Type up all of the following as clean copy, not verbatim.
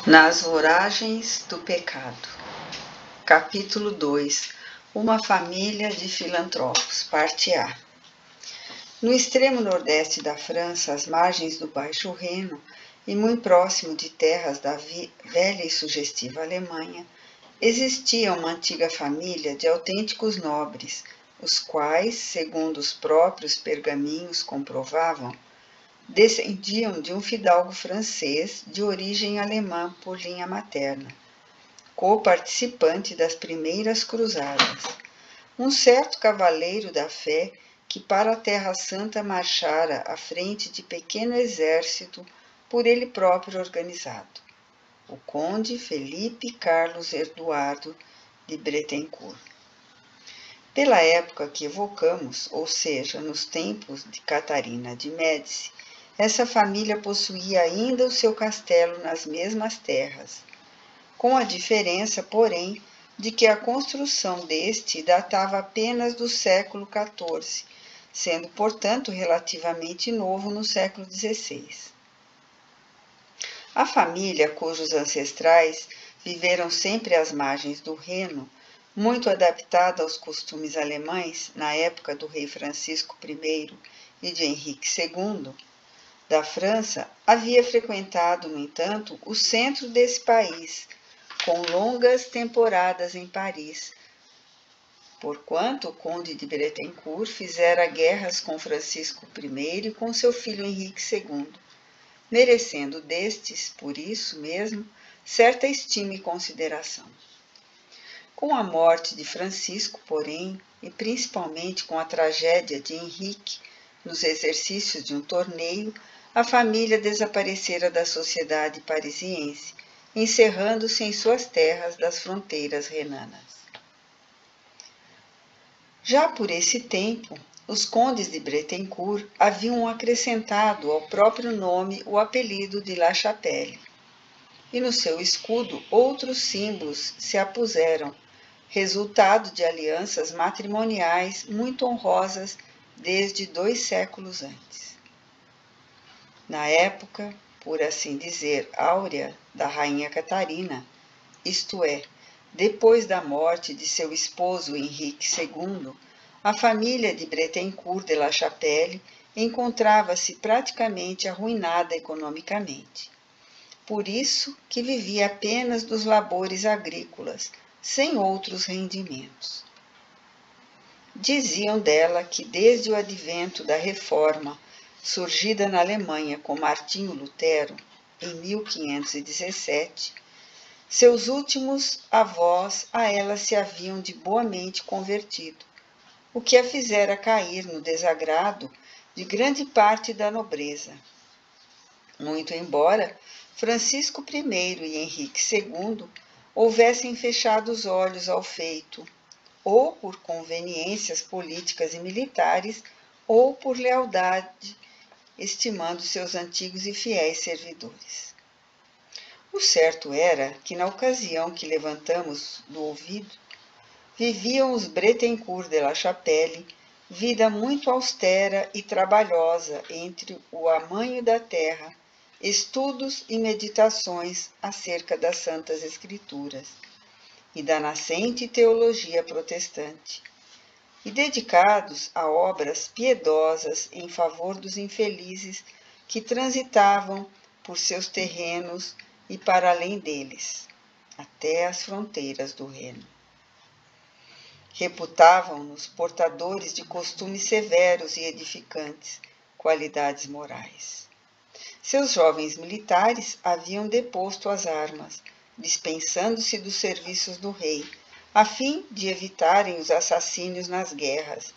Nas Voragens do Pecado. Capítulo 2. Uma família de filantropos. Parte A. No extremo nordeste da França, às margens do Baixo Reno e muito próximo de terras da velha e sugestiva Alemanha, existia uma antiga família de autênticos nobres, os quais, segundo os próprios pergaminhos comprovavam, descendiam de um fidalgo francês de origem alemã por linha materna, co-participante das primeiras cruzadas, um certo cavaleiro da fé que para a Terra Santa marchara à frente de pequeno exército por ele próprio organizado, o conde Felipe Carlos Eduardo de Bretencourt. Pela época que evocamos, ou seja, nos tempos de Catarina de Médici, essa família possuía ainda o seu castelo nas mesmas terras, com a diferença, porém, de que a construção deste datava apenas do século XIV, sendo, portanto, relativamente novo no século XVI. A família, cujos ancestrais viveram sempre às margens do Reno, muito adaptada aos costumes alemães na época do rei Francisco I e de Henrique II, da França, havia frequentado, no entanto, o centro desse país, com longas temporadas em Paris, porquanto o conde de Bretencourt fizera guerras com Francisco I e com seu filho Henrique II, merecendo destes, por isso mesmo, certa estima e consideração. Com a morte de Francisco, porém, e principalmente com a tragédia de Henrique nos exercícios de um torneio, a família desaparecera da sociedade parisiense, encerrando-se em suas terras das fronteiras renanas. Já por esse tempo, os condes de Bretencourt haviam acrescentado ao próprio nome o apelido de La Chapelle, e no seu escudo outros símbolos se apuseram, resultado de alianças matrimoniais muito honrosas desde 2 séculos antes. Na época, por assim dizer, áurea da rainha Catarina, isto é, depois da morte de seu esposo Henrique II, a família de Bretencourt de La Chapelle encontrava-se praticamente arruinada economicamente. Por isso que vivia apenas dos labores agrícolas, sem outros rendimentos. Diziam dela que desde o advento da Reforma, surgida na Alemanha com Martinho Lutero, em 1517, seus últimos avós a ela se haviam de boamente convertido, o que a fizera cair no desagrado de grande parte da nobreza. Muito embora Francisco I e Henrique II houvessem fechado os olhos ao feito, ou por conveniências políticas e militares, ou por lealdade, estimando seus antigos e fiéis servidores. O certo era que, na ocasião que levantamos do ouvido, viviam os Bretencourt de La Chapelle vida muito austera e trabalhosa entre o amanho da terra, estudos e meditações acerca das Santas Escrituras e da nascente teologia protestante, e dedicados a obras piedosas em favor dos infelizes que transitavam por seus terrenos e para além deles, até as fronteiras do Reno. Reputavam-nos portadores de costumes severos e edificantes, qualidades morais. Seus jovens militares haviam deposto as armas, dispensando-se dos serviços do rei, a fim de evitarem os assassínios nas guerras,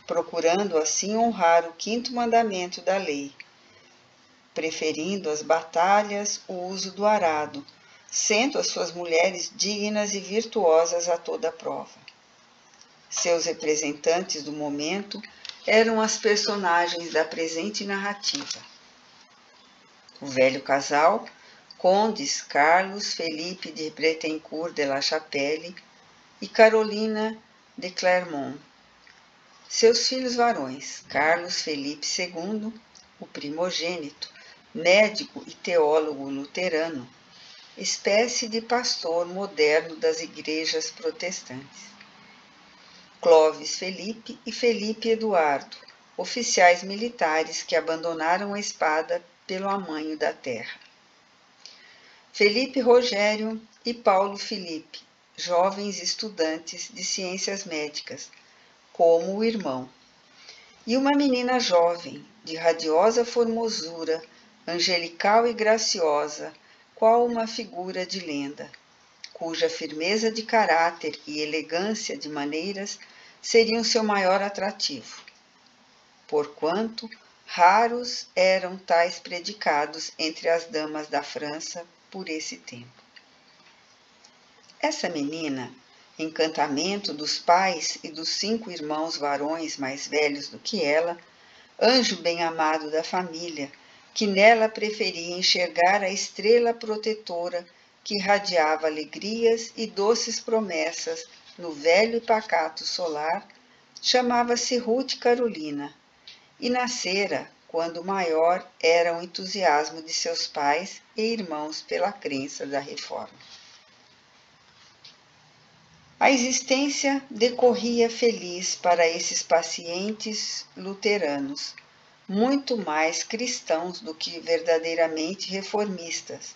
procurando assim honrar o 5º mandamento da lei, preferindo às batalhas o uso do arado, sendo as suas mulheres dignas e virtuosas a toda prova. Seus representantes do momento eram as personagens da presente narrativa. O velho casal, condes Carlos Felipe de Bretencourt de La Chapelle e Carolina de Clermont. Seus filhos varões, Carlos Felipe II, o primogênito, médico e teólogo luterano, espécie de pastor moderno das igrejas protestantes. Clovis Felipe e Felipe Eduardo, oficiais militares que abandonaram a espada pelo amanho da terra. Felipe Rogério e Paulo Felipe, jovens estudantes de ciências médicas, como o irmão. E uma menina jovem, de radiosa formosura, angelical e graciosa, qual uma figura de lenda, cuja firmeza de caráter e elegância de maneiras seriam seu maior atrativo. Porquanto raros eram tais predicados entre as damas da França por esse tempo. Essa menina, encantamento dos pais e dos 5 irmãos varões mais velhos do que ela, anjo bem-amado da família, que nela preferia enxergar a estrela protetora que irradiava alegrias e doces promessas no velho e pacato solar, chamava-se Ruth Carolina, e nascera quando maior era o entusiasmo de seus pais e irmãos pela crença da Reforma. A existência decorria feliz para esses pacientes luteranos, muito mais cristãos do que verdadeiramente reformistas,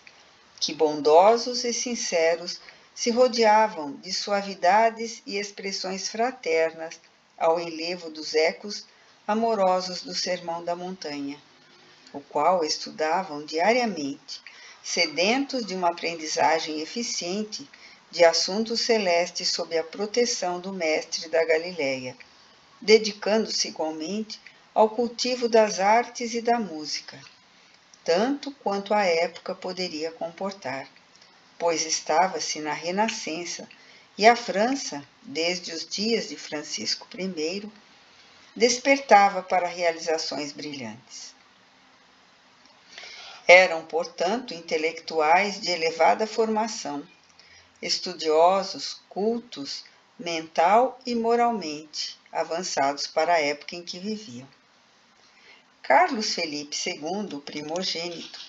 que bondosos e sinceros se rodeavam de suavidades e expressões fraternas ao enlevo dos ecos amorosos do Sermão da Montanha, o qual estudavam diariamente, sedentos de uma aprendizagem eficiente de assuntos celestes sob a proteção do Mestre da Galileia, dedicando-se igualmente ao cultivo das artes e da música, tanto quanto a época poderia comportar, pois estava-se na Renascença e a França, desde os dias de Francisco I, despertava para realizações brilhantes. Eram, portanto, intelectuais de elevada formação, estudiosos, cultos, mental e moralmente avançados para a época em que viviam. Carlos Felipe II, o primogênito,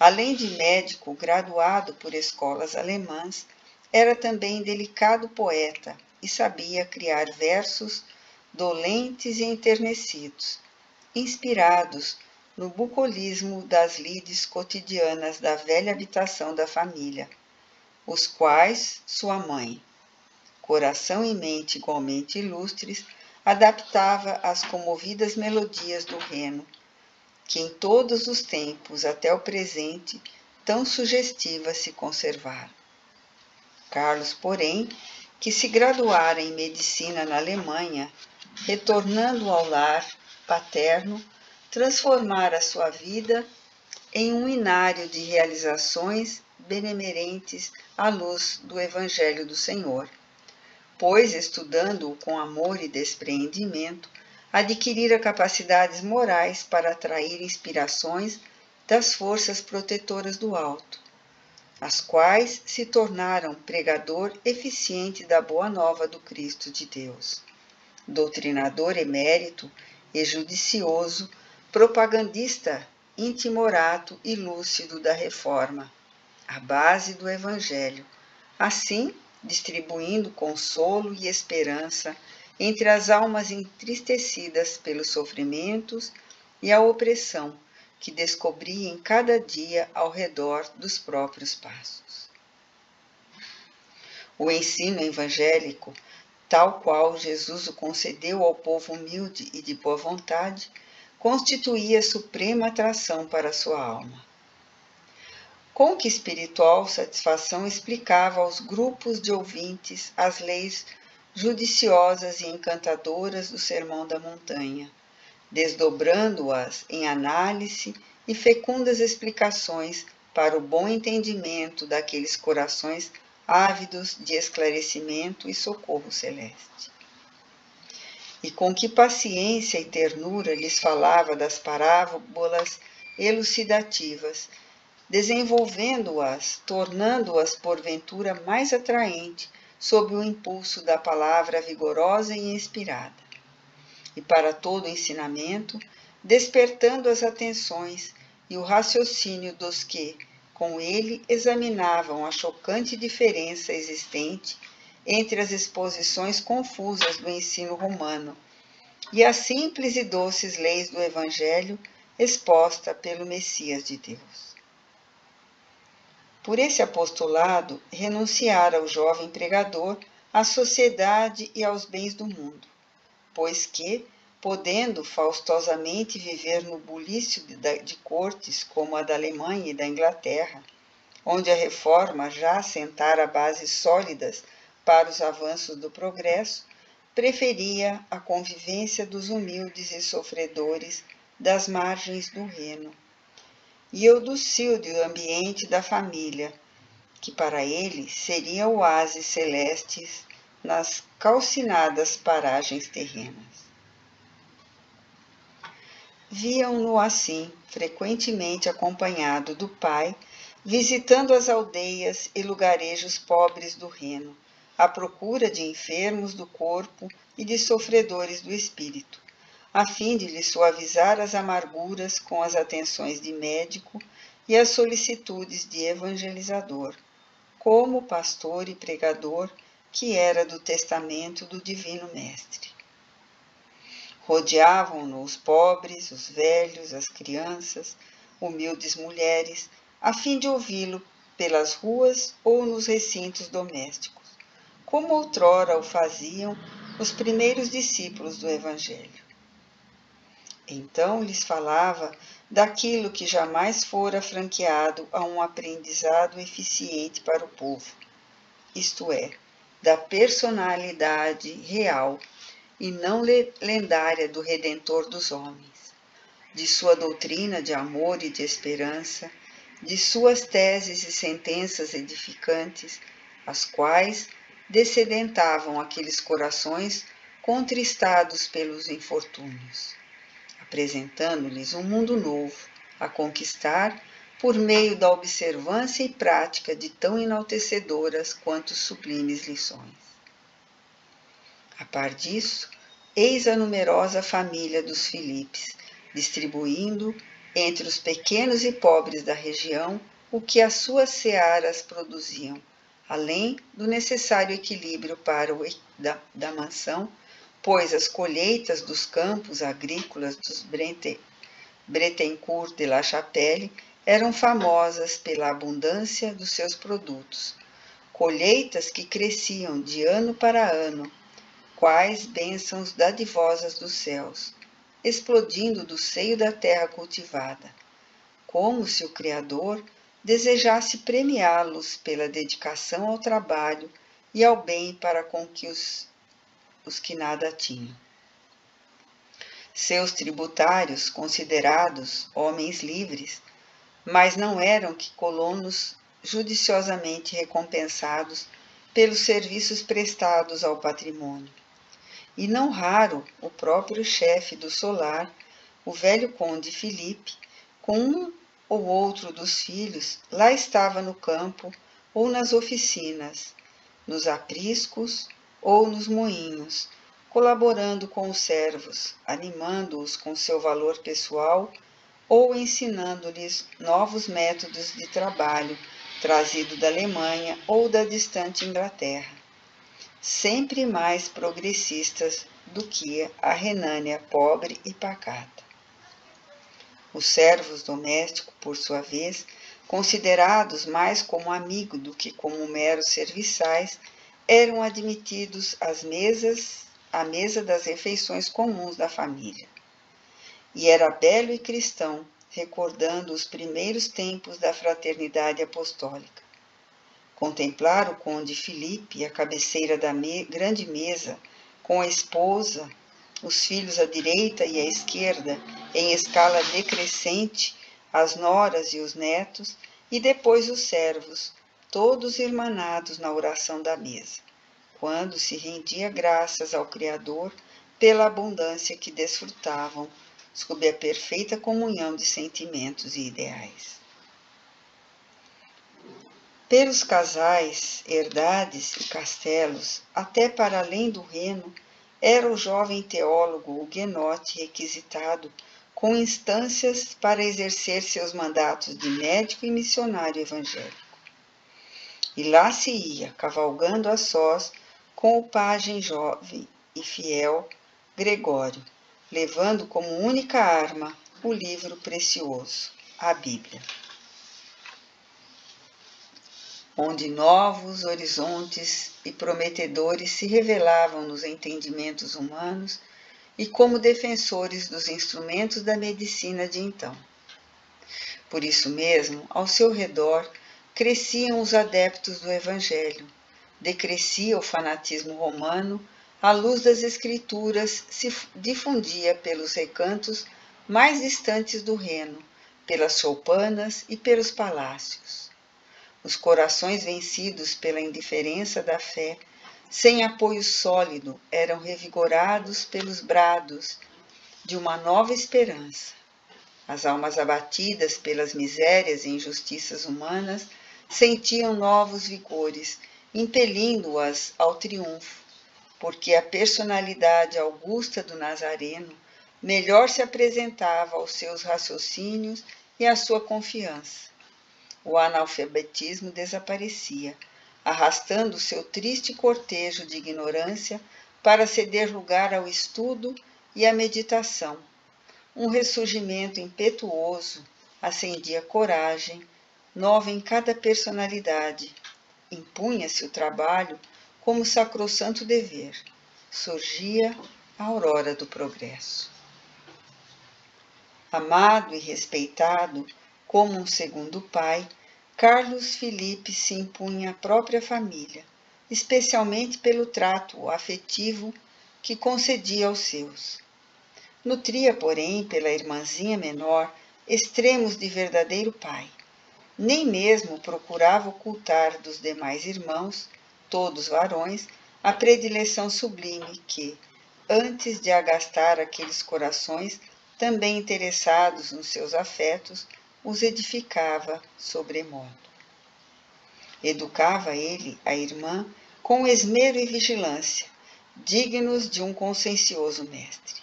além de médico graduado por escolas alemãs, era também delicado poeta e sabia criar versos dolentes e enternecidos, inspirados no bucolismo das lides cotidianas da velha habitação da família, os quais sua mãe, coração e mente igualmente ilustres, adaptava às comovidas melodias do Reno, que em todos os tempos até o presente tão sugestivas se conservaram. Carlos, porém, que se graduara em medicina na Alemanha, retornando ao lar paterno, transformara sua vida em um inário de realizações benemerentes à luz do Evangelho do Senhor, pois, estudando-o com amor e despreendimento, adquirira capacidades morais para atrair inspirações das forças protetoras do alto, as quais se tornaram pregador eficiente da boa nova do Cristo de Deus, doutrinador emérito e judicioso, propagandista intimorato e lúcido da Reforma, a base do Evangelho, assim distribuindo consolo e esperança entre as almas entristecidas pelos sofrimentos e a opressão que descobria em cada dia ao redor dos próprios passos. O ensino evangélico, tal qual Jesus o concedeu ao povo humilde e de boa vontade, constituía suprema atração para sua alma. Com que espiritual satisfação explicava aos grupos de ouvintes as leis judiciosas e encantadoras do Sermão da Montanha, desdobrando-as em análise e fecundas explicações para o bom entendimento daqueles corações ávidos de esclarecimento e socorro celeste. E com que paciência e ternura lhes falava das parábolas elucidativas, desenvolvendo-as, tornando-as porventura mais atraente sob o impulso da palavra vigorosa e inspirada. E para todo o ensinamento, despertando as atenções e o raciocínio dos que, com ele examinavam a chocante diferença existente entre as exposições confusas do ensino romano e as simples e doces leis do Evangelho exposta pelo Messias de Deus. Por esse apostolado, renunciara o jovem pregador à sociedade e aos bens do mundo, pois que, podendo faustosamente viver no bulício de cortes como a da Alemanha e da Inglaterra, onde a reforma já assentara bases sólidas para os avanços do progresso, preferia a convivência dos humildes e sofredores das margens do Reno e o docílio ambiente da família, que para ele seria oásis celestes nas calcinadas paragens terrenas. Viam-no assim, frequentemente acompanhado do pai, visitando as aldeias e lugarejos pobres do Reno, à procura de enfermos do corpo e de sofredores do espírito, a fim de lhes suavizar as amarguras com as atenções de médico e as solicitudes de evangelizador, como pastor e pregador que era do testamento do Divino Mestre. Rodeavam-no os pobres, os velhos, as crianças, humildes mulheres, a fim de ouvi-lo pelas ruas ou nos recintos domésticos, como outrora o faziam os primeiros discípulos do Evangelho. Então lhes falava daquilo que jamais fora franqueado a um aprendizado eficiente para o povo, isto é, da personalidade real e não lendária do Redentor dos homens, de sua doutrina de amor e de esperança, de suas teses e sentenças edificantes, as quais descedentavam aqueles corações contristados pelos infortúnios, apresentando-lhes um mundo novo a conquistar por meio da observância e prática de tão enaltecedoras quanto sublimes lições. A par disso, eis a numerosa família dos Filipes, distribuindo entre os pequenos e pobres da região o que as suas searas produziam, além do necessário equilíbrio para da mansão, pois as colheitas dos campos agrícolas dos Bretencourt de la Chapelle eram famosas pela abundância dos seus produtos, colheitas que cresciam de ano para ano, quais bênçãos dadivosas dos céus, explodindo do seio da terra cultivada, como se o Criador desejasse premiá-los pela dedicação ao trabalho e ao bem para com que os que nada tinham. Seus tributários, considerados homens livres, mas não eram que colonos judiciosamente recompensados pelos serviços prestados ao patrimônio. E não raro o próprio chefe do solar, o velho conde Filipe, com um ou outro dos filhos, lá estava no campo ou nas oficinas, nos apriscos ou nos moinhos, colaborando com os servos, animando-os com seu valor pessoal ou ensinando-lhes novos métodos de trabalho trazido da Alemanha ou da distante Inglaterra, sempre mais progressistas do que a Renânia pobre e pacata. Os servos domésticos, por sua vez, considerados mais como amigo do que como meros serviçais, eram admitidos à mesa das refeições comuns da família. E era belo e cristão, recordando os primeiros tempos da fraternidade apostólica. Contemplar o conde Filipe à cabeceira da grande mesa, com a esposa, os filhos à direita e à esquerda, em escala decrescente, as noras e os netos, e depois os servos, todos irmanados na oração da mesa, quando se rendia graças ao Criador pela abundância que desfrutavam, sob a perfeita comunhão de sentimentos e ideais. Pelos casais, herdades e castelos, até para além do Reno, era o jovem teólogo huguenote requisitado com instâncias para exercer seus mandatos de médico e missionário evangélico. E lá se ia, cavalgando a sós, com o pajem jovem e fiel Gregório, levando como única arma o livro precioso, a Bíblia, onde novos horizontes e prometedores se revelavam nos entendimentos humanos e como defensores dos instrumentos da medicina de então. Por isso mesmo, ao seu redor, cresciam os adeptos do Evangelho, decrescia o fanatismo romano, a luz das Escrituras se difundia pelos recantos mais distantes do Reno, pelas choupanas e pelos palácios. Os corações vencidos pela indiferença da fé, sem apoio sólido, eram revigorados pelos brados de uma nova esperança. As almas abatidas pelas misérias e injustiças humanas sentiam novos vigores, impelindo-as ao triunfo, porque a personalidade augusta do Nazareno melhor se apresentava aos seus raciocínios e à sua confiança. O analfabetismo desaparecia, arrastando seu triste cortejo de ignorância para ceder lugar ao estudo e à meditação. Um ressurgimento impetuoso acendia coragem, nova em cada personalidade. Impunha-se o trabalho como sacrossanto dever. Surgia a aurora do progresso. Amado e respeitado como um segundo pai, Carlos Felipe se impunha à própria família, especialmente pelo trato afetivo que concedia aos seus. Nutria, porém, pela irmãzinha menor, extremos de verdadeiro pai. Nem mesmo procurava ocultar dos demais irmãos, todos varões, a predileção sublime que, antes de agastar aqueles corações também interessados nos seus afetos, os edificava sobremodo. Educava ele a irmã com esmero e vigilância, dignos de um consciencioso mestre.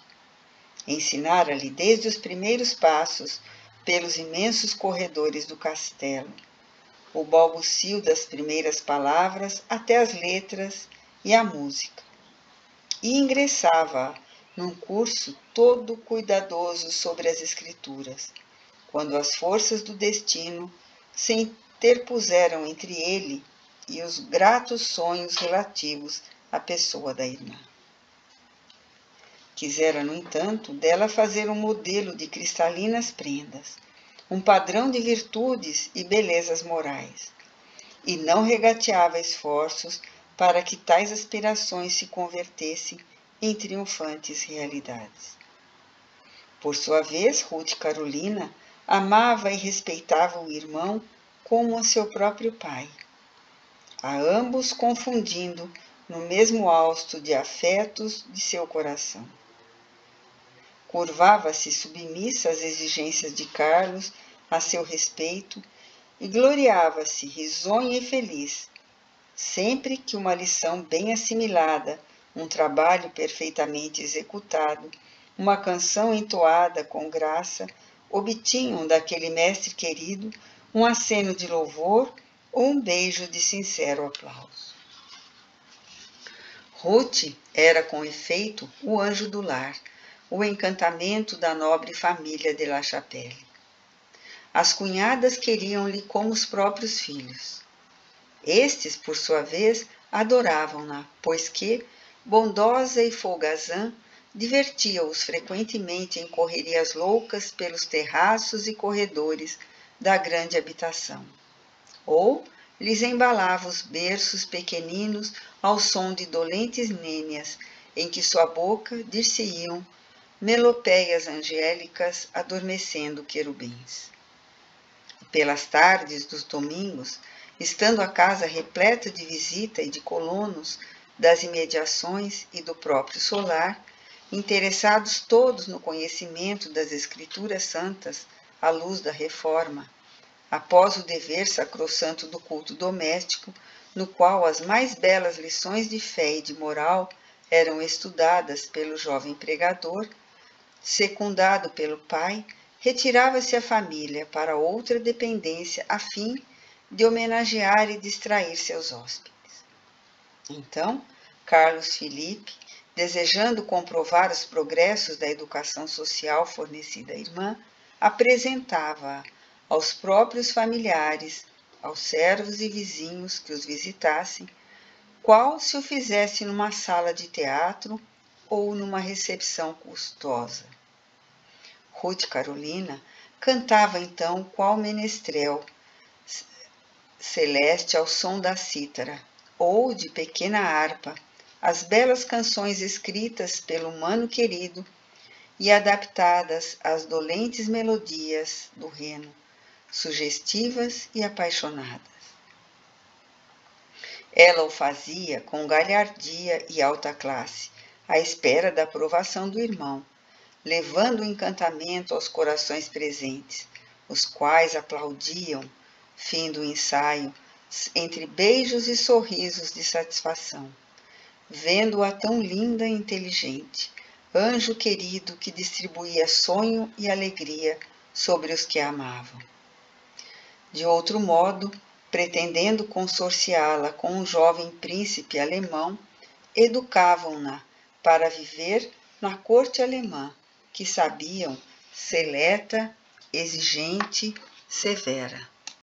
Ensinara-lhe desde os primeiros passos pelos imensos corredores do castelo, o balbucio das primeiras palavras até as letras e a música, e ingressava num curso todo cuidadoso sobre as escrituras, quando as forças do destino se interpuseram entre ele e os gratos sonhos relativos à pessoa da irmã. Quisera, no entanto, dela fazer um modelo de cristalinas prendas, um padrão de virtudes e belezas morais, e não regateava esforços para que tais aspirações se convertessem em triunfantes realidades. Por sua vez, Ruth Carolina amava e respeitava o irmão como a seu próprio pai, a ambos confundindo no mesmo hausto de afetos de seu coração. Curvava-se submissa às exigências de Carlos a seu respeito e gloriava-se risonha e feliz, sempre que uma lição bem assimilada, um trabalho perfeitamente executado, uma canção entoada com graça, obtinham daquele mestre querido um aceno de louvor ou um beijo de sincero aplauso. Ruth era, com efeito, o anjo do lar, o encantamento da nobre família de La Chapelle. As cunhadas queriam-lhe como os próprios filhos. Estes, por sua vez, adoravam-na, pois que, bondosa e folgazã, divertia-os frequentemente em correrias loucas pelos terraços e corredores da grande habitação. Ou lhes embalava os berços pequeninos ao som de dolentes nênias, em que sua boca dir-se-iam melopéias angélicas adormecendo querubins. Pelas tardes dos domingos, estando a casa repleta de visita e de colonos das imediações e do próprio solar, interessados todos no conhecimento das Escrituras Santas à luz da Reforma, após o dever sacrossanto do culto doméstico, no qual as mais belas lições de fé e de moral eram estudadas pelo jovem pregador, secundado pelo pai, retirava-se a família para outra dependência a fim de homenagear e distrair seus hóspedes. Então, Carlos Felipe, desejando comprovar os progressos da educação social fornecida à irmã, apresentava-a aos próprios familiares, aos servos e vizinhos que os visitassem, qual se o fizesse numa sala de teatro ou numa recepção custosa. Ruth Carolina cantava então qual menestrel celeste ao som da cítara, ou de pequena harpa, as belas canções escritas pelo mano querido e adaptadas às dolentes melodias do Reno, sugestivas e apaixonadas. Ela o fazia com galhardia e alta classe, à espera da aprovação do irmão, levando o encantamento aos corações presentes, os quais aplaudiam, fim do ensaio, entre beijos e sorrisos de satisfação, vendo-a tão linda e inteligente, anjo querido que distribuía sonho e alegria sobre os que a amavam. De outro modo, pretendendo consorciá-la com um jovem príncipe alemão, educavam-na para viver na corte alemã, que sabiam seleta, exigente, severa.